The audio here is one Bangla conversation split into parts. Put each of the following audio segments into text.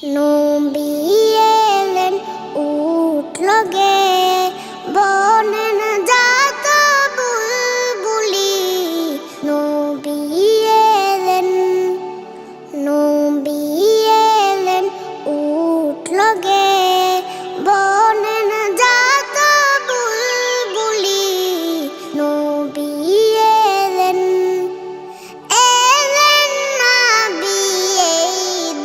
নবী এলেন উঠল গে বনেন জাত বুলবুলি। নবী এলেন, নবী এলেন উঠল গে বনেন জাত বুলবুলি। নবী এলেন, এলেন নবী এই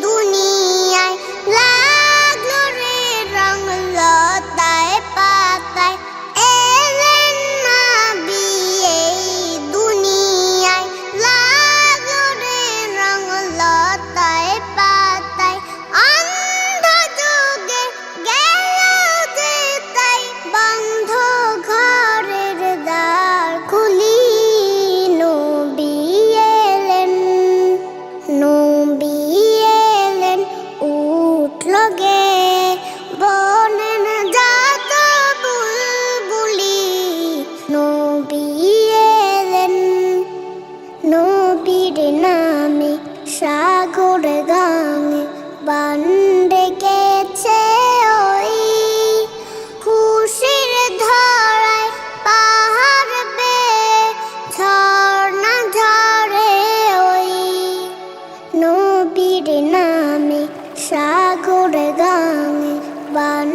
দুনিয়ায়, লাগলো রে রং লতায় পাতায়। এলেন নবী এই দুনিয়ায়, লাগলো রে রং লতায় পাতায়। অন্ধ যুগে গেল যে তাই, বন্ধ ঘরের দ্বার খুলি। নবী এলেন, নবী এলেন উঠল গে বনেন জাত বুলবুলি। নবী এলেন, নবীর নামে সাগর গাঙে বান ডেকেছে ওই। খুশির ধরায় পাহাড় বেয়ে ঝর্ণা ঝরে ওই। নবীর নামে সাগর গাঙে বান